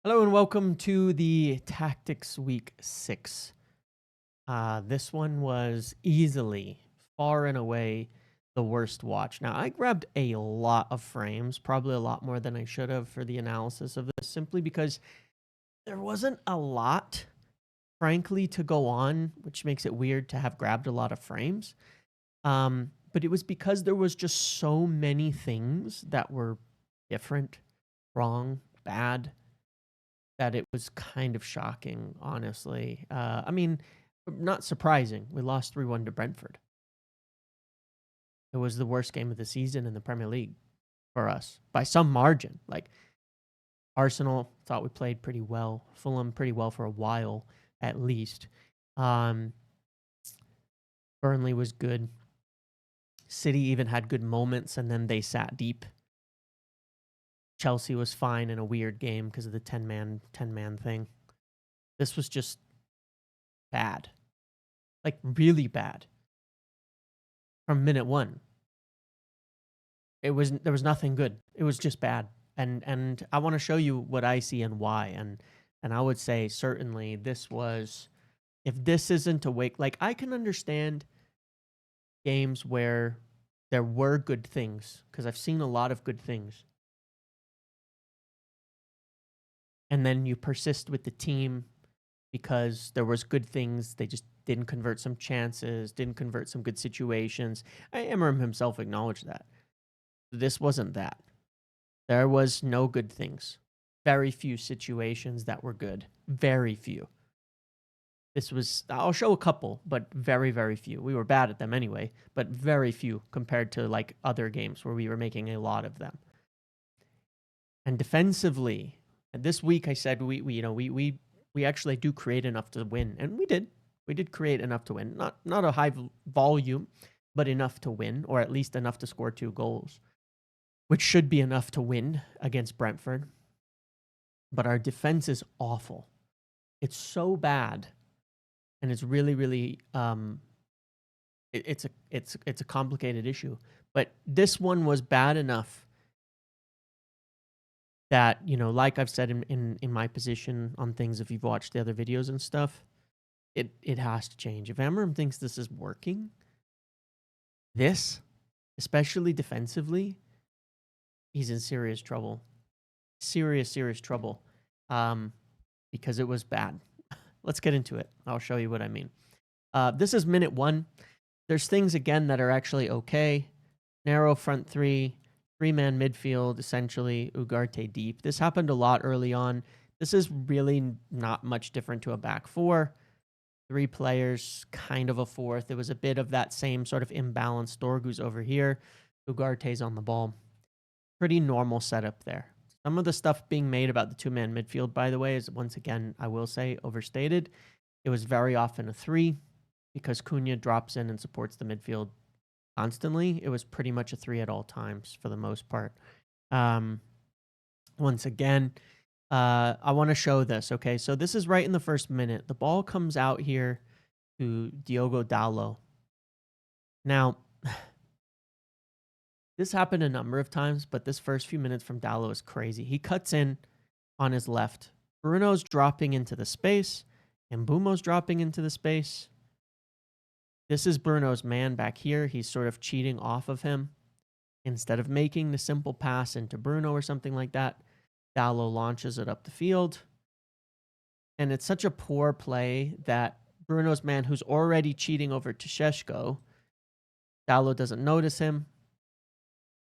Hello and welcome to the Tactics Week 6. This one was easily, far and away, the worst watch. Now, I grabbed a lot of frames, probably a lot more than I should have for the analysis of this, simply because there wasn't a lot, frankly, to go on, which makes it weird to have grabbed a lot of frames. But it was because there was just so many things that were different, wrong, bad, that it was kind of shocking, honestly. I mean, not surprising. We lost 3-1 to Brentford. It was the worst game of the season in the Premier League for us by some margin. Like, Arsenal thought we played pretty well. Fulham pretty well for a while, at least. Burnley was good. City even had good moments, and then they sat deep. Chelsea was fine in a weird game because of the 10-man thing. This was just bad. Like, really bad. From minute one. There was nothing good. It was just bad. And I want to show you what I see and why. And I would say certainly this was, if this isn't a wake, like, I can understand games where there were good things, because I've seen a lot of good things. And then you persist with the team because there was good things. They just didn't convert some chances, didn't convert some good situations. Amorim himself acknowledged that. This wasn't that. There was no good things. Very few situations that were good. Very few. This was, I'll show a couple, but very, very few. We were bad at them anyway, but very few compared to like other games where we were making a lot of them. And defensively, and this week I said we actually do create enough to win, and we did. We did create enough to win. Not a high volume, but enough to win, or at least enough to score 2 goals, which should be enough to win against Brentford. But our defense is awful. It's so bad, and it's really, really it's a complicated issue. But this one was bad enough that, like I've said in my position on things, if you've watched the other videos and stuff, it has to change. If Amorim thinks this is working, this, especially defensively, he's in serious trouble. Serious trouble. Because it was bad. Let's get into it. I'll show you what I mean. This is minute 1. There's things, again, that are actually okay. Narrow front 3, 3-man midfield, essentially, Ugarte deep. This happened a lot early on. This is really not much different to a back 4. 3 players, kind of a fourth. It was a bit of that same sort of imbalance. Dorgu's over here. Ugarte's on the ball. Pretty normal setup there. Some of the stuff being made about the 2-man midfield, by the way, is, once again, I will say, overstated. It was very often a 3 because Cunha drops in and supports the midfield constantly. It was pretty much a 3 at all times for the most part. Once again, I want to show this, okay? So this is right in the first minute. The ball comes out here to Diogo Dalot. Now, this happened a number of times, but this first few minutes from Dalot is crazy. He cuts in on his left. Bruno's dropping into the space, and Mbumo's dropping into the space. This is Bruno's man back here. He's sort of cheating off of him. Instead of making the simple pass into Bruno or something like that, Dalot launches it up the field. And it's such a poor play that Bruno's man, who's already cheating over to Šeško, Dalot doesn't notice him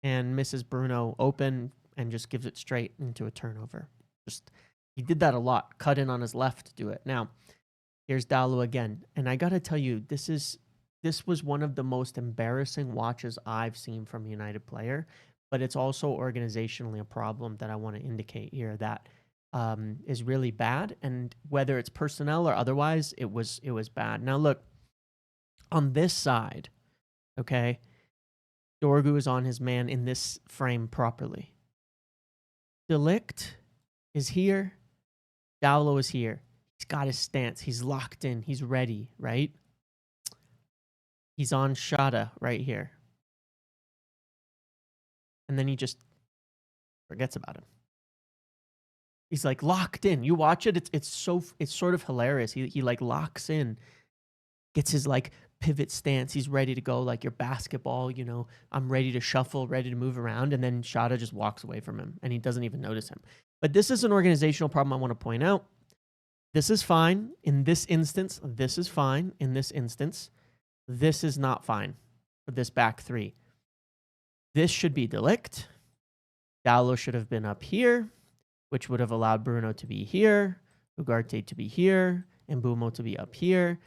and misses Bruno open and just gives it straight into a turnover. He did that a lot. Cut in on his left to do it. Now, here's Dalot again. And I got to tell you, this was one of the most embarrassing watches I've seen from a United player, but it's also organizationally a problem that I want to indicate here that is really bad. And whether it's personnel or otherwise, it was bad. Now, look, on this side, okay, Dorgu is on his man in this frame properly. De Ligt is here. Dalot is here. He's got his stance. He's locked in. He's ready, right? He's on Shada right here. And then he just forgets about him. He's like locked in. You watch it, it's sort of hilarious. He like locks in, gets his like pivot stance. He's ready to go like your basketball, you know, I'm ready to shuffle, ready to move around, and then Shada just walks away from him and he doesn't even notice him. But this is an organizational problem I want to point out. This is fine in this instance. This is fine in this instance. This is not fine for this back three. This should be De Ligt. Dalot should have been up here, which would have allowed Bruno to be here, Ugarte to be here, and Mbeumo to be up here.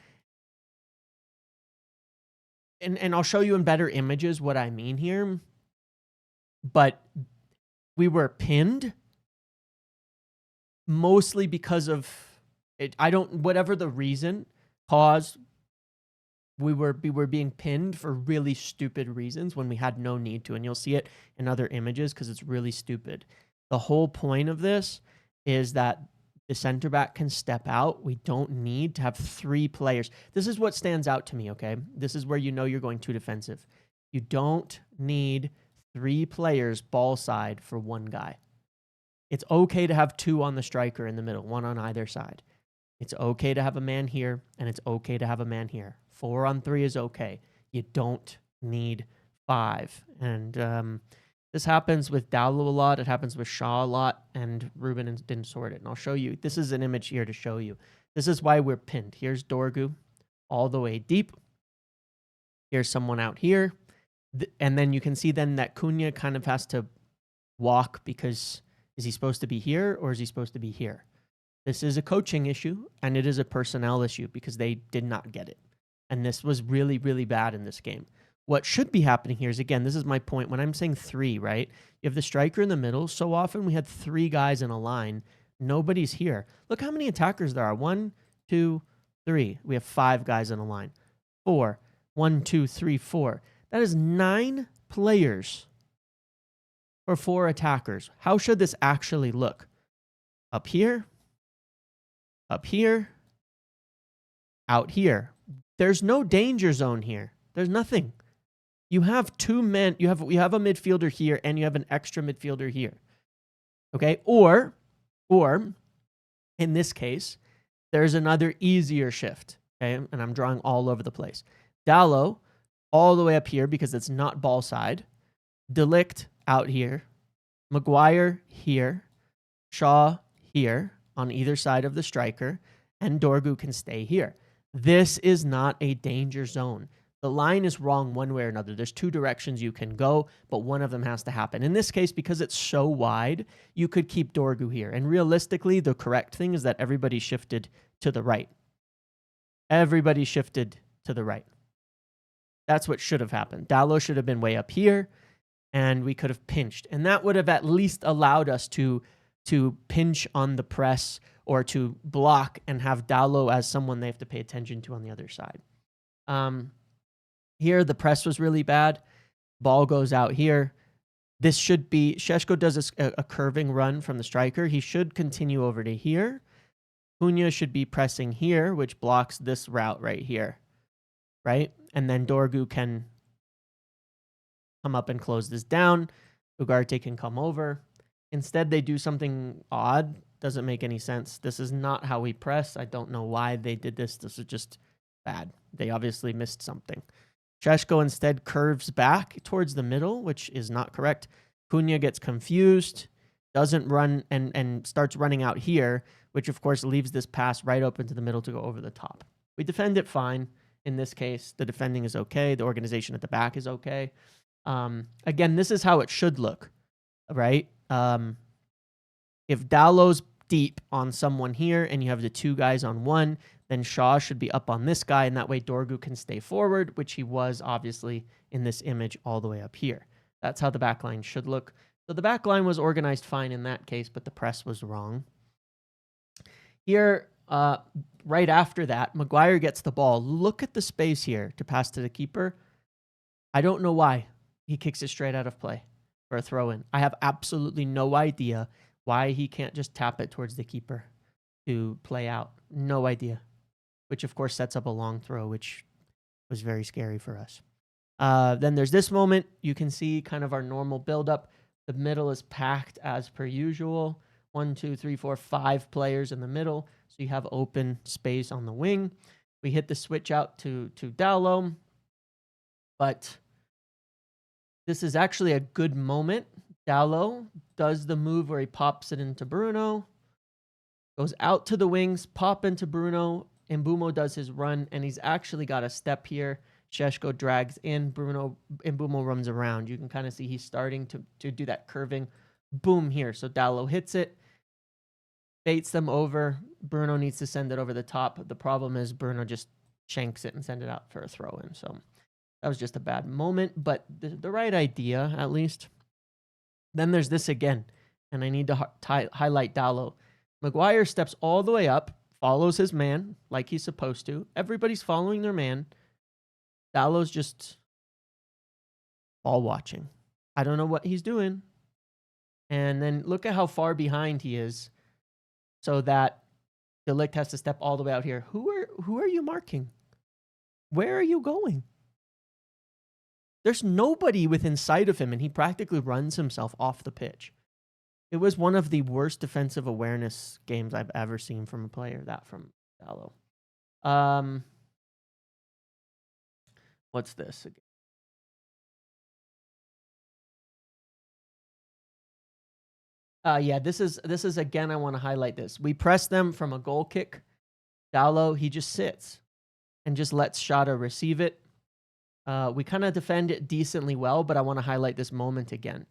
And I'll show you in better images what I mean here. But we were pinned mostly because of it. Whatever the reason caused, we were being pinned for really stupid reasons when we had no need to. And you'll see it in other images because it's really stupid. The whole point of this is that the center back can step out. We don't need to have 3 players. This is what stands out to me, okay? This is where you know you're going too defensive. You don't need 3 players ball side for 1 guy. It's okay to have 2 on the striker in the middle, 1 on either side. It's okay to have a man here, and it's okay to have a man here. 4 on 3 is okay. You don't need 5. And this happens with Dalot a lot. It happens with Shaw a lot, and Ruben didn't sort it. And I'll show you. This is an image here to show you. This is why we're pinned. Here's Dorgu all the way deep. Here's someone out here. And then you can see then that Cunha kind of has to walk because is he supposed to be here or is he supposed to be here? This is a coaching issue, and it is a personnel issue because they did not get it. And this was really, really bad in this game. What should be happening here is, again, this is my point. When I'm saying 3, right? You have the striker in the middle. So often we had 3 guys in a line. Nobody's here. Look how many attackers there are. 1, 2, 3. We have 5 guys in a line. 4. 1, 2, 3, 4. That is 9 players for 4 attackers. How should this actually look? Up here. Up here. Out here. There's no danger zone here. There's nothing. You have 2 men. You have a midfielder here, and you have an extra midfielder here. Okay? Or in this case, there's another easier shift. Okay? And I'm drawing all over the place. Dalot all the way up here because it's not ball side. De Ligt out here. Maguire here. Shaw here on either side of the striker. And Dorgu can stay here. This is not a danger zone. The line is wrong one way or another. There's 2 directions you can go, but one of them has to happen. In this case, because it's so wide, you could keep Dorgu here. And realistically, the correct thing is that everybody shifted to the right. Everybody shifted to the right. That's what should have happened. Dalot should have been way up here, and we could have pinched. And that would have at least allowed us to pinch on the press or to block and have Dalot as someone they have to pay attention to on the other side. Here, the press was really bad. Ball goes out here. This should be... Šeško does a curving run from the striker. He should continue over to here. Cunha should be pressing here, which blocks this route right here. Right? And then Dorgu can come up and close this down. Ugarte can come over. Instead, they do something odd. Doesn't make any sense. This is not how we press. I don't know why they did this. This is just bad. They obviously missed something. Šeško instead curves back towards the middle, which is not correct. Cunha gets confused, doesn't run, and starts running out here, which of course leaves this pass right open to the middle to go over the top. We defend it fine. In this case, the defending is okay. The organization at the back is okay. Again, this is how it should look, right? If Dalot's deep on someone here and you have the 2 guys on one, then Shaw should be up on this guy, and that way Dorgu can stay forward, which he was obviously in this image all the way up here. That's how the back line should look. So the back line was organized fine in that case, but the press was wrong. Here, right after that, Maguire gets the ball. Look at the space here to pass to the keeper. I don't know why he kicks it straight out of play for a throw-in. I have absolutely no idea why he can't just tap it towards the keeper to play out. No idea. Which, of course, sets up a long throw, which was very scary for us. Then there's this moment. You can see kind of our normal build-up. The middle is packed as per usual. 1, 2, 3, 4, 5 players in the middle. So you have open space on the wing. We hit the switch out to Dallo. But this is actually a good moment. Dallo does the move where he pops it into Bruno. Goes out to the wings, pop into Bruno. Mbeumo does his run, and he's actually got a step here. Šeško drags in. Mbeumo runs around. You can kind of see he's starting to do that curving. Boom here. So Dallo hits it. Baits them over. Bruno needs to send it over the top. The problem is Bruno just shanks it and sends it out for a throw in. So that was just a bad moment, but the right idea, at least. Then there's this again, and I need to highlight Dallo. Maguire steps all the way up, follows his man like he's supposed to. Everybody's following their man. Dallo's just ball watching. I don't know what he's doing. And then look at how far behind he is, so that De Ligt has to step all the way out here. Who are you marking? Where are you going? There's nobody within sight of him, and he practically runs himself off the pitch. It was one of the worst defensive awareness games I've ever seen from a player, that from Dallo. What's this again? Yeah, this is again, I want to highlight this. We press them from a goal kick. Dallo, he just sits and just lets Shada receive it. We kind of defend it decently well, but I want to highlight this moment again.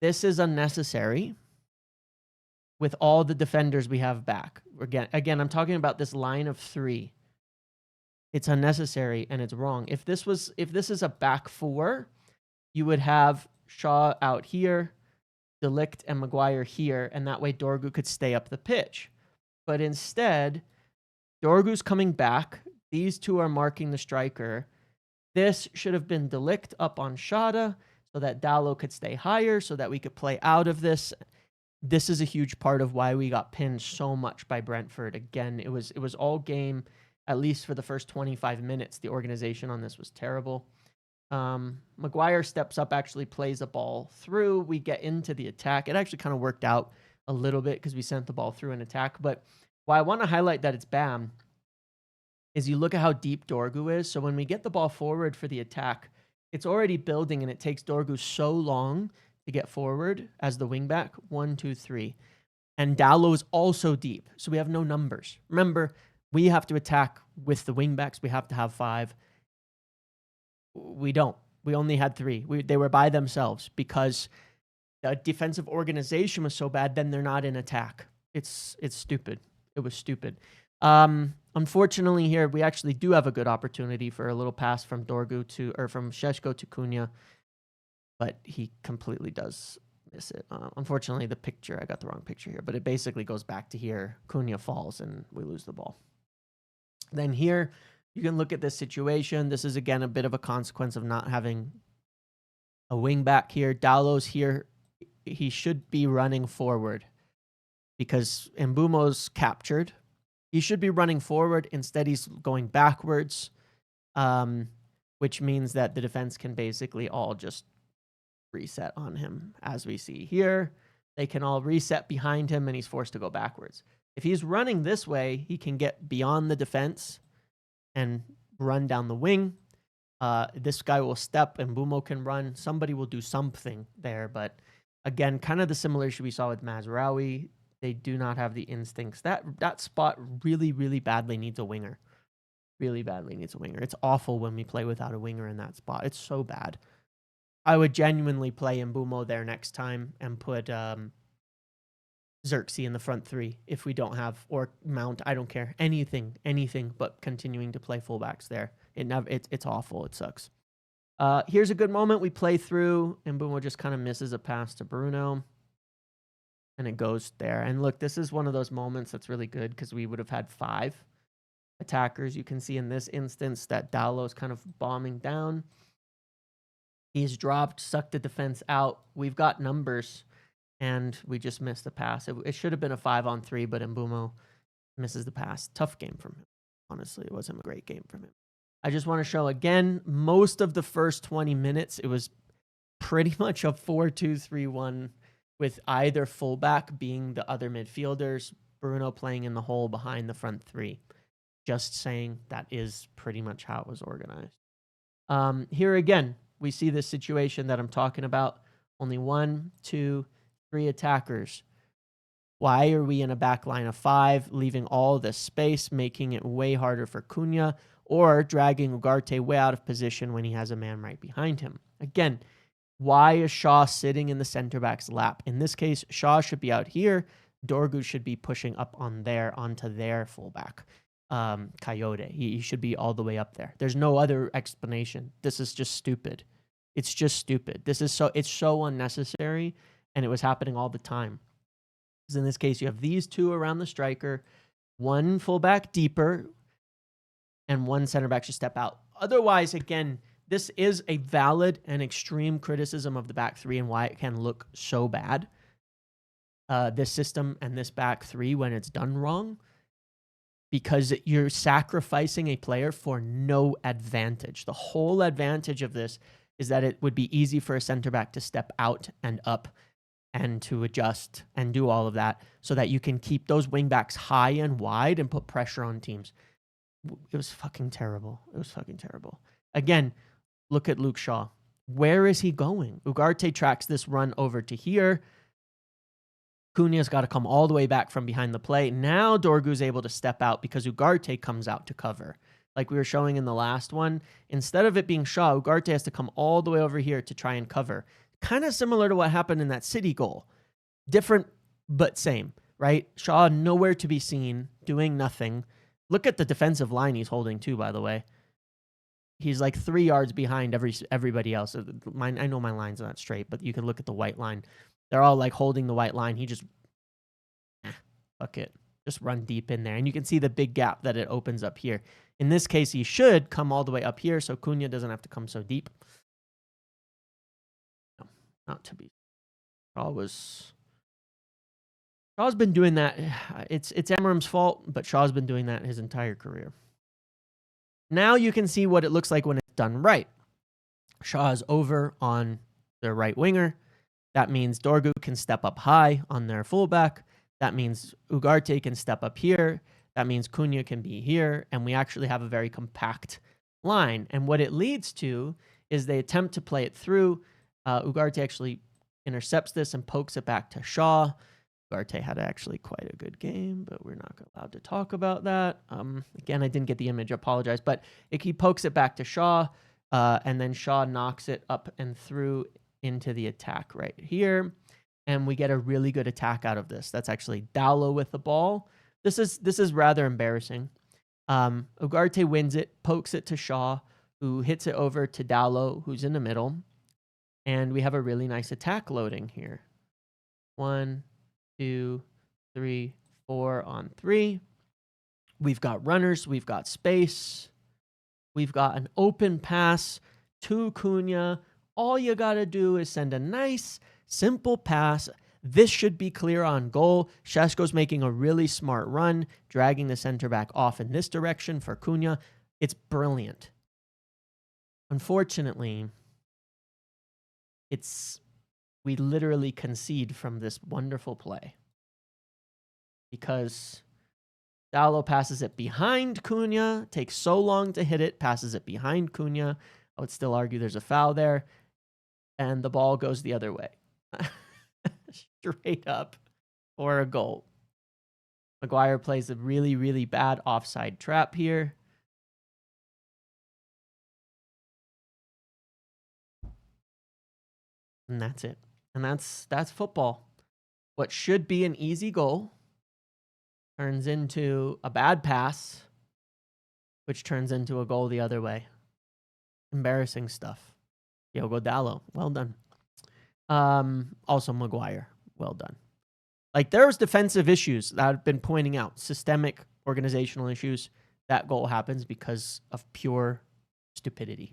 This is unnecessary with all the defenders we have back. Again, I'm talking about this line of 3. It's unnecessary and it's wrong. If this is a back 4, you would have Shaw out here, De Ligt and Maguire here, and that way Dorgu could stay up the pitch. But instead, Dorgu's coming back. These two are marking the striker. This should have been De Ligt up on Shada so that Dallo could stay higher, so that we could play out of this. This is a huge part of why we got pinned so much by Brentford. Again, it was all game, at least for the first 25 minutes. The organization on this was terrible. Maguire steps up, actually plays a ball through. We get into the attack. It actually kind of worked out a little bit because we sent the ball through an attack. But why I want to highlight that it's BAM is you look at how deep Dorgu is. So when we get the ball forward for the attack, it's already building, and it takes Dorgu so long to get forward as the wingback. 1, 2, 3. And Dallo is also deep, so we have no numbers. Remember, we have to attack with the wingbacks. We have to have 5. We don't. We only had 3. They were by themselves because the defensive organization was so bad. Then they're not in attack. It's stupid. It was stupid. Unfortunately, here we actually do have a good opportunity for a little pass from from Šeško to Cunha, but he completely does miss it. Unfortunately, I got the wrong picture here, but it basically goes back to here. Cunha falls and we lose the ball. Then here, you can look at this situation. This is, again, a bit of a consequence of not having a wing back here. Dallo's here. He should be running forward because Mbeumo's captured. He should be running forward. Instead, he's going backwards, which means that the defense can basically all just reset on him. As we see here, they can all reset behind him, and he's forced to go backwards. If he's running this way, he can get beyond the defense and run down the wing. This guy will step, and Mbeumo can run. Somebody will do something there, but again, kind of the similar issue we saw with Mazraoui. They do not have the instincts. That spot really, really badly needs a winger. Really badly needs a winger. It's awful when we play without a winger in that spot. It's so bad. I would genuinely play Mbeumo there next time and put Xerxes in the front 3 if we don't have, or Mount. I don't care. Anything, but continuing to play fullbacks there. It's awful. It sucks. Here's a good moment. We play through, and Mbeumo just kind of misses a pass to Bruno. And it goes there. And look, this is one of those moments that's really good because we would have had 5 attackers. You can see in this instance that Dallo is kind of bombing down. He's dropped, sucked the defense out. We've got numbers, and we just missed the pass. It should have been a 5-on-3, but Mbeumo misses the pass. Tough game from him. Honestly, it wasn't a great game from him. I just want to show again, most of the first 20 minutes, it was pretty much a 4-2-3-1 with either fullback being the other midfielders, Bruno playing in the hole behind the front three. Just saying that is pretty much how it was organized. Here again, we see this situation that I'm talking about. Only 1, 2, 3 attackers. Why are we in a back line of 5, leaving all this space, making it way harder for Cunha, or dragging Ugarte way out of position when he has a man right behind him? Again, why is Shaw sitting in the center back's lap? In this case, Shaw should be out here. Dorgu should be pushing up onto their fullback. Coyote. He should be all the way up there. There's no other explanation. This is just stupid. It's just stupid. It's so unnecessary, and it was happening all the time. Because in this case, you have these two around the striker, one fullback deeper, and one center back should step out. Otherwise, again, this is a valid and extreme criticism of the back three and why it can look so bad. This system and this back three when it's done wrong, because you're sacrificing a player for no advantage. The whole advantage of this is that it would be easy for a center back to step out and up and to adjust and do all of that so that you can keep those wing backs high and wide and put pressure on teams. It was fucking terrible. It was fucking terrible. Again, look at Luke Shaw. Where is he going? Ugarte tracks this run over to here. Cunha's got to come all the way back from behind the play. Now Dorgu's able to step out because Ugarte comes out to cover. Like we were showing in the last one, instead of it being Shaw, Ugarte has to come all the way over here to try and cover. Kind of similar to what happened in that City goal. Different, but same, right? Shaw nowhere to be seen, doing nothing. Look at the defensive line he's holding too, by the way. He's like 3 yards behind everybody else. I know my line's not straight, but you can look at the white line. They're all like holding the white line. He just, fuck it. Just run deep in there. And you can see the big gap that it opens up here. In this case, he should come all the way up here so Cunha doesn't have to come so deep. No, not to be. Shaw's been doing that. It's Amorim's fault, but Shaw's been doing that his entire career. Now you can see what it looks like when it's done right. Shaw is over on their right winger. That means Dorgu can step up high on their fullback. That means Ugarte can step up here. That means Cunha can be here. And we actually have a very compact line. And what it leads to is they attempt to play it through. Ugarte actually intercepts this and pokes it back to Shaw. Ugarte had actually quite a good game, but we're not allowed to talk about that. Again, I didn't get the image. I apologize. But he pokes it back to Shaw, and then Shaw knocks it up and through into the attack right here. And we get a really good attack out of this. That's actually Dallo with the ball. This is rather embarrassing. Ugarte wins it, pokes it to Shaw, who hits it over to Dallo, who's in the middle. And we have a really nice attack loading here. 1, 2, 3, 4 on 3. We've got runners. We've got space. We've got an open pass to Cunha. All you got to do is send a nice, simple pass. This should be clear on goal. Šeško's making a really smart run, dragging the center back off in this direction for Cunha. It's brilliant. Unfortunately, we literally concede from this wonderful play because Dallo passes it behind Cunha, takes so long to hit it, passes it behind Cunha. I would still argue there's a foul there. And the ball goes the other way. Straight up for a goal. Maguire plays a really, really bad offside trap here. And that's it. And that's football. What should be an easy goal turns into a bad pass, which turns into a goal the other way. Embarrassing stuff. Diogo Dallo, well done. Also Maguire, well done. Like there's defensive issues that I've been pointing out, systemic organizational issues. That goal happens because of pure stupidity.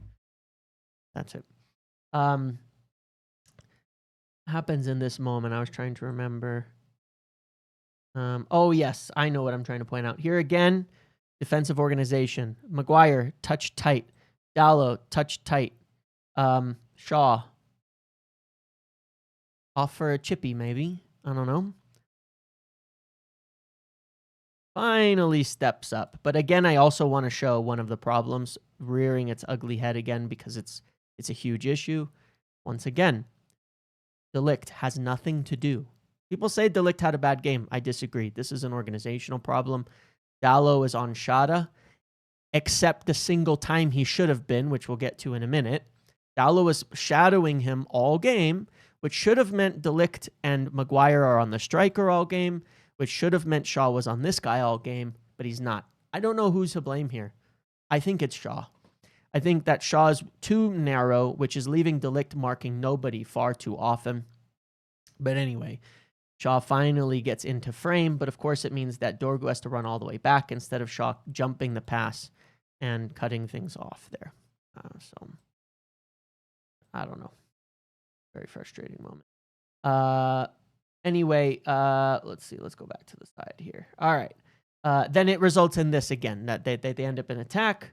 That's it. Happens in this moment. I was trying to remember. Oh yes, I know what I'm trying to point out. Here again, defensive organization. Maguire, touch tight. Dallo, touch tight. Shaw Off for a chippy, maybe. I don't know. Finally steps up. But again, I also want to show one of the problems rearing its ugly head again because it's a huge issue. Once again, De Ligt has nothing to do. People say De Ligt had a bad game. I disagree. This is an organizational problem. Dalot is on Shada, except the single time he should have been, which we'll get to in a minute. Dalot was shadowing him all game, which should have meant De Ligt and Maguire are on the striker all game, which should have meant Shaw was on this guy all game, but he's not. I don't know who's to blame here. I think it's Shaw. I think that Shaw is too narrow, which is leaving De Ligt marking nobody far too often. But anyway, Shaw finally gets into frame, but of course it means that Dorgu has to run all the way back instead of Shaw jumping the pass and cutting things off there. So, I don't know. Very frustrating moment. Anyway, let's see. Let's go back to the side here. All right. Then it results in this again, that they end up in attack.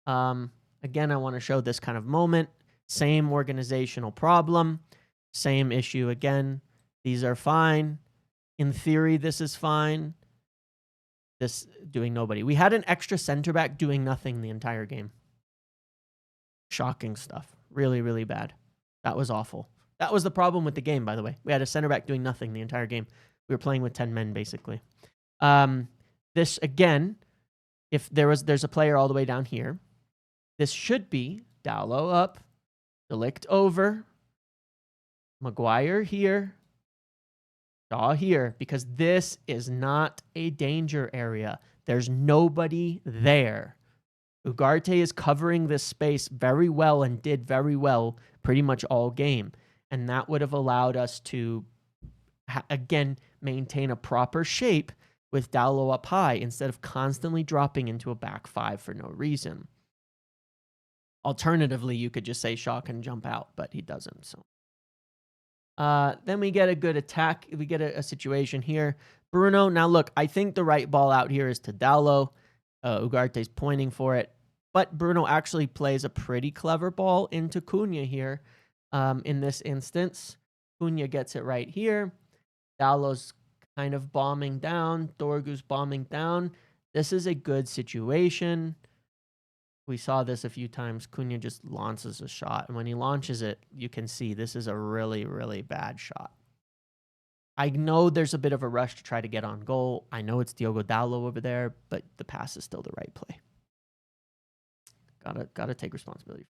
Again, I want to show this kind of moment. Same organizational problem. Same issue again. These are fine. In theory, this is fine. This doing nobody. We had an extra center back doing nothing the entire game. Shocking stuff. Really, really bad. That was awful. That was the problem with the game, by the way. We had a center back doing nothing the entire game. We were playing with 10 men, basically. This, again, if there's a player all the way down here, this should be Dalot up, De Ligt over, Maguire here, Shaw here, because this is not a danger area. There's nobody there. Ugarte is covering this space very well and did very well pretty much all game. And that would have allowed us to, again, maintain a proper shape with Dalot up high instead of constantly dropping into a back five for no reason. Alternatively, you could just say Shaw can jump out, but he doesn't. So then we get a good attack. We get a situation here. Bruno, now look, I think the right ball out here is to Dalot. Ugarte's pointing for it. But Bruno actually plays a pretty clever ball into Cunha here in this instance. Cunha gets it right here. Dalot's kind of bombing down. Dorgu's bombing down. This is a good situation. We saw this a few times. Cunha just launches a shot. And when he launches it, you can see this is a really, really bad shot. I know there's a bit of a rush to try to get on goal. I know it's Diogo Dalot over there, but the pass is still the right play. Gotta take responsibility.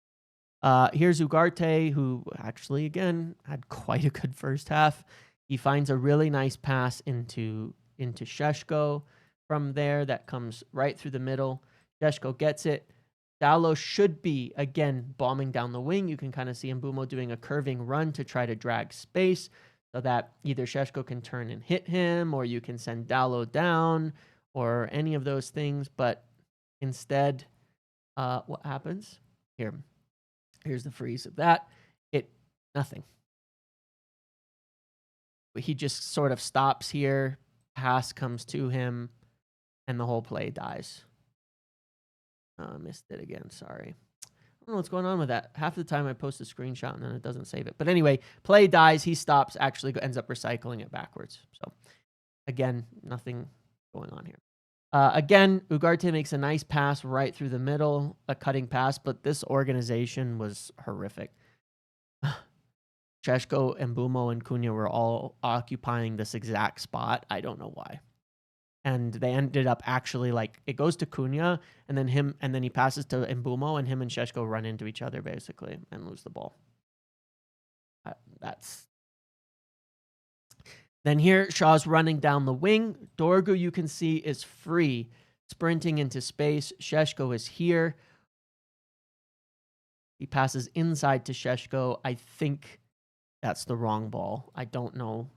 Here's Ugarte, who actually, again, had quite a good first half. He finds a really nice pass into Šeško from there that comes right through the middle. Šeško gets it. Dalot should be, again, bombing down the wing. You can kind of see Mbeumo doing a curving run to try to drag space so that either Šeško can turn and hit him, or you can send Dalot down, or any of those things. But instead, what happens? Here's the freeze of that. Nothing. He just sort of stops here. Pass comes to him, and the whole play dies. Missed it again. Sorry. I don't know what's going on with that. Half the time I post a screenshot and then it doesn't save it. But anyway, play dies. He stops, actually ends up recycling it backwards. So, again, nothing going on here. Again, Ugarte makes a nice pass right through the middle, a cutting pass, but this organization was horrific. Šeško, Mbeumo, and Cunha were all occupying this exact spot. I don't know why. And they ended up actually, like, it goes to Cunha, and then he passes to Mbeumo, and him and Šeško run into each other, basically, and lose the ball. Then here, Shaw's running down the wing. Dorgu, you can see, is free, sprinting into space. Šeško is here. He passes inside to Šeško. I think that's the wrong ball. I don't know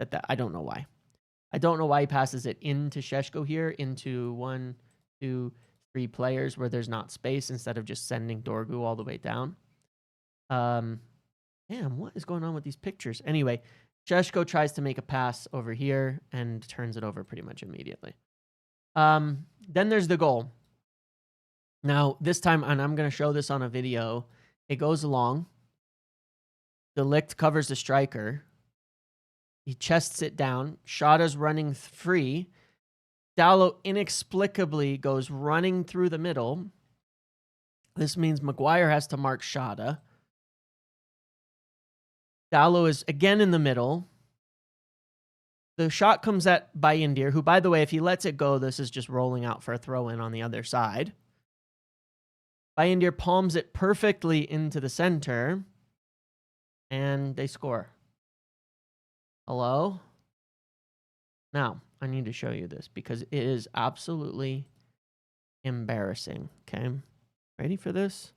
I don't know why. I don't know why he passes it into Šeško here, into 1, 2, 3 players where there's not space instead of just sending Dorgu all the way down. Damn, what is going on with these pictures? Anyway, Šeško tries to make a pass over here and turns it over pretty much immediately. Then there's the goal. Now, this time, and I'm going to show this on a video, it goes along. De Ligt covers the striker. He chests it down. Shada's running free. Dallo inexplicably goes running through the middle. This means Maguire has to mark Shada. Dallo is again in the middle. The shot comes at Bayindir, who, by the way, if he lets it go, this is just rolling out for a throw-in on the other side. Bayindir palms it perfectly into the center, and they score. Hello? Now, I need to show you this because it is absolutely embarrassing, okay? Ready for this?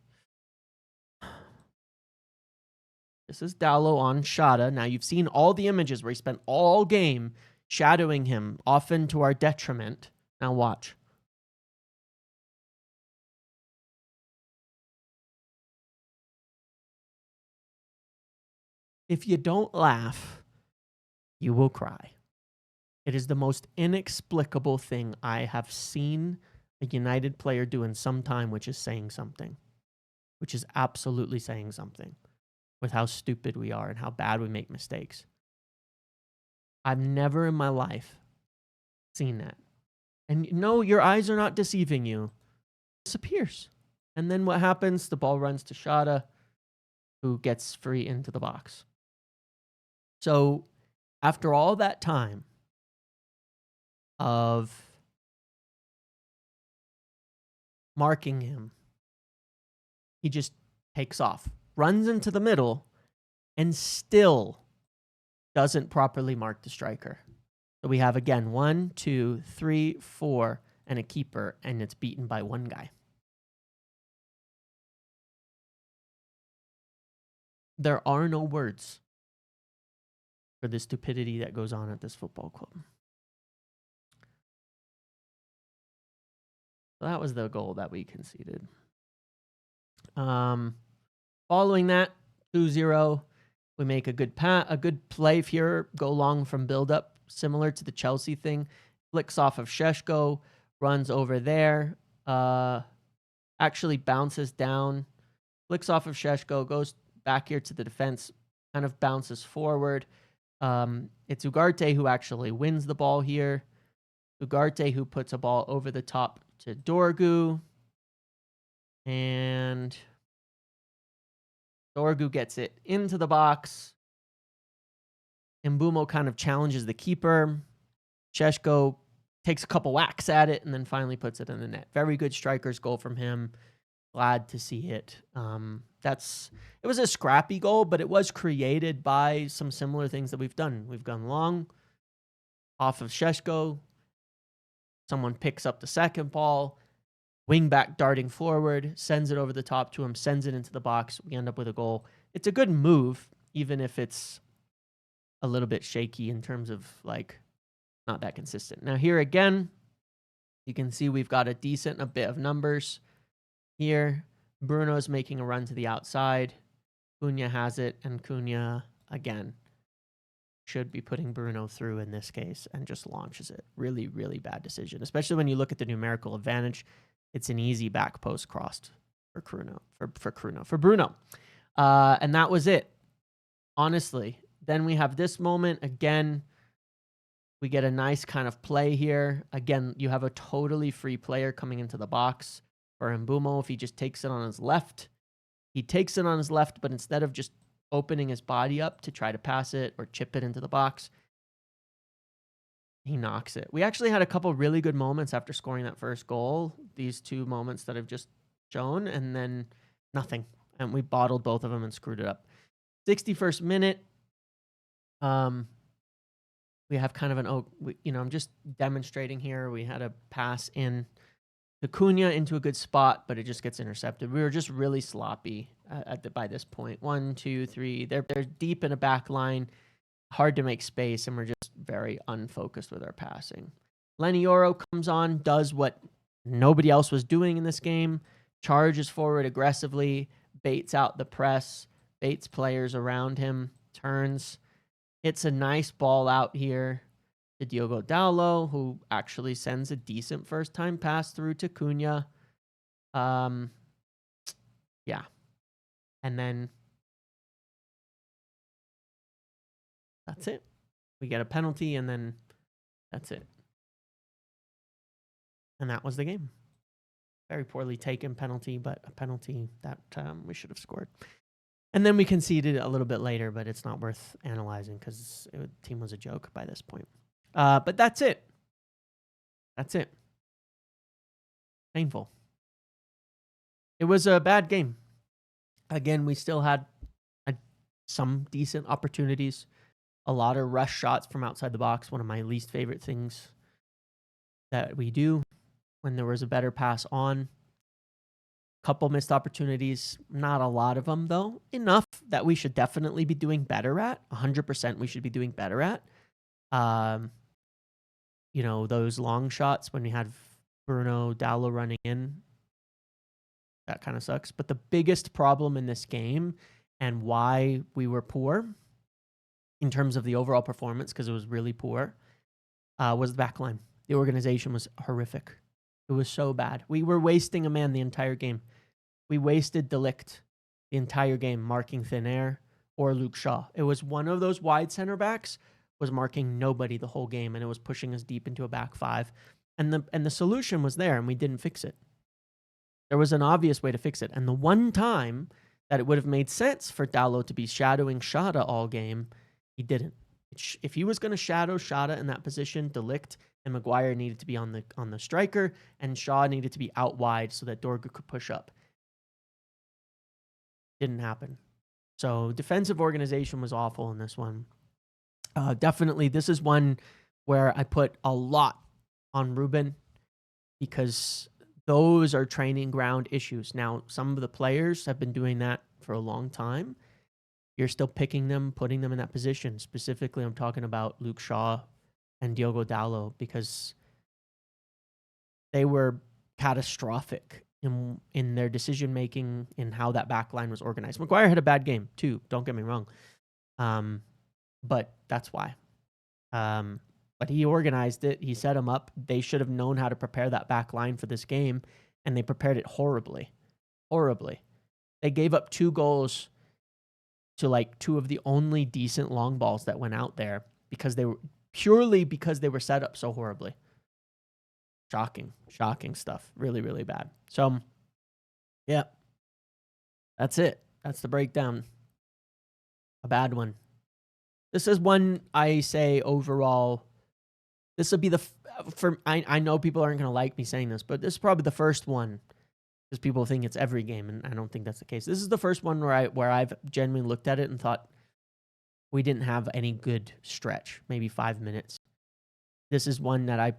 This is Dallo on Shada. Now, you've seen all the images where he spent all game shadowing him, often to our detriment. Now watch. If you don't laugh, you will cry. It is the most inexplicable thing I have seen a United player do in some time, which is saying something. Which is absolutely saying something with how stupid we are and how bad we make mistakes. I've never in my life seen that. And no, your eyes are not deceiving you. It disappears. And then what happens? The ball runs to Shada, who gets free into the box. So after all that time of marking him, he just takes off, runs into the middle, and still doesn't properly mark the striker. So we have, again, 1, 2, 3, 4, and a keeper, and it's beaten by one guy. There are no words for the stupidity that goes on at this football club. So that was the goal that we conceded. Following that, 2-0, we make a good play here, go long from build-up, similar to the Chelsea thing. Flicks off of Šeško, runs over there, actually bounces down, flicks off of Šeško, goes back here to the defense, kind of bounces forward. It's Ugarte who actually wins the ball here. Ugarte who puts a ball over the top to Dorgu. And Dorgu gets it into the box. Mbeumo kind of challenges the keeper. Šeško takes a couple whacks at it and then finally puts it in the net. Very good striker's goal from him. Glad to see it. It was a scrappy goal, but it was created by some similar things that we've done. We've gone long off of Šeško. Someone picks up the second ball. Wing back darting forward, sends it over the top to him, sends it into the box. We end up with a goal. It's a good move, even if it's a little bit shaky in terms of, like, not that consistent. Now here again, you can see we've got a bit of numbers here. Bruno's making a run to the outside. Cunha has it, and Cunha, again, should be putting Bruno through in this case and just launches it. Really, really bad decision, especially when you look at the numerical advantage. It's an easy back post crossed for Bruno. And that was it. Honestly. Then we have this moment again. We get a nice kind of play here. Again, you have a totally free player coming into the box for Mbeumo. If he just takes it on his left, he takes it on his left, but instead of just opening his body up to try to pass it or chip it into the box, he knocks it. We actually had a couple really good moments after scoring that first goal. These two moments that I've just shown, and then nothing. And we bottled both of them and screwed it up. 61st minute. We have kind of I'm just demonstrating here. We had a pass in to Cunha into a good spot, but it just gets intercepted. We were just really sloppy by this point. 1, 2, 3. They're deep in a back line. Hard to make space, and we're just very unfocused with our passing. Lenny Yoro comes on, does what nobody else was doing in this game, charges forward aggressively, baits out the press, baits players around him, turns, hits a nice ball out here to Diogo Dallo, who actually sends a decent first-time pass through to Cunha. Yeah. And then that's it. We get a penalty, and then that's it. And that was the game. Very poorly taken penalty, but a penalty that we should have scored. And then we conceded a little bit later, but it's not worth analyzing because the team was a joke by this point. But that's it. That's it. Painful. It was a bad game. Again, we still had some decent opportunities. A lot of rush shots from outside the box. One of my least favorite things that we do when there was a better pass on. Couple missed opportunities. Not a lot of them, though. Enough that we should definitely be doing better at. 100% we should be doing better at. You know, those long shots when we had Bruno, Dallo running in. That kind of sucks. But the biggest problem in this game and why we were poor in terms of the overall performance, because it was really poor, was the back line. The organization was horrific. It was so bad. We were wasting a man the entire game. We wasted De Ligt the entire game, marking thin air or Luke Shaw. It was one of those wide center backs was marking nobody the whole game, and it was pushing us deep into a back five. And the solution was there, and we didn't fix it. There was an obvious way to fix it. And the one time that it would have made sense for Dallo to be shadowing Shada all game, he didn't. If he was going to shadow Shada in that position, De Ligt and Maguire needed to be on the striker, and Shaw needed to be out wide so that Dorgu could push up. Didn't happen. So defensive organization was awful in this one. Definitely, this is one where I put a lot on Ruben because those are training ground issues. Now, some of the players have been doing that for a long time. You're still picking them, putting them in that position. Specifically, I'm talking about Luke Shaw and Diogo Dallo because they were catastrophic in their decision-making in how that back line was organized. Maguire had a bad game, too. Don't get me wrong. But that's why. But he organized it. He set them up. They should have known how to prepare that back line for this game, and they prepared it horribly. Horribly. They gave up 2 goals to like 2 of the only decent long balls that went out there because they were set up so horribly. Shocking stuff. Really, really bad. So, yeah, that's it. That's the breakdown. A bad one. This is one I say overall. This will be I know people aren't going to like me saying this, but this is probably the first one because people think it's every game, and I don't think that's the case. This is the first one where I've genuinely looked at it and thought we didn't have any good stretch, maybe 5 minutes. This is one that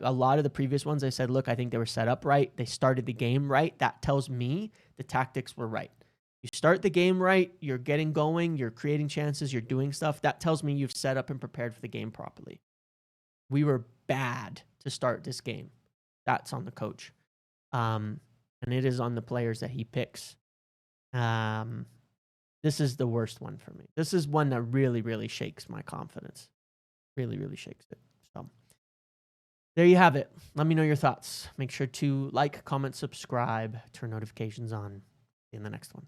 a lot of the previous ones I said, look, I think they were set up right. They started the game right. That tells me the tactics were right. You start the game right, you're getting going, you're creating chances, you're doing stuff. That tells me you've set up and prepared for the game properly. We were bad to start this game. That's on the coach. And it is on the players that he picks. This is the worst one for me. This is one that really, really shakes my confidence. Really, really shakes it. So there you have it. Let me know your thoughts. Make sure to like, comment, subscribe, turn notifications on. See you in the next one.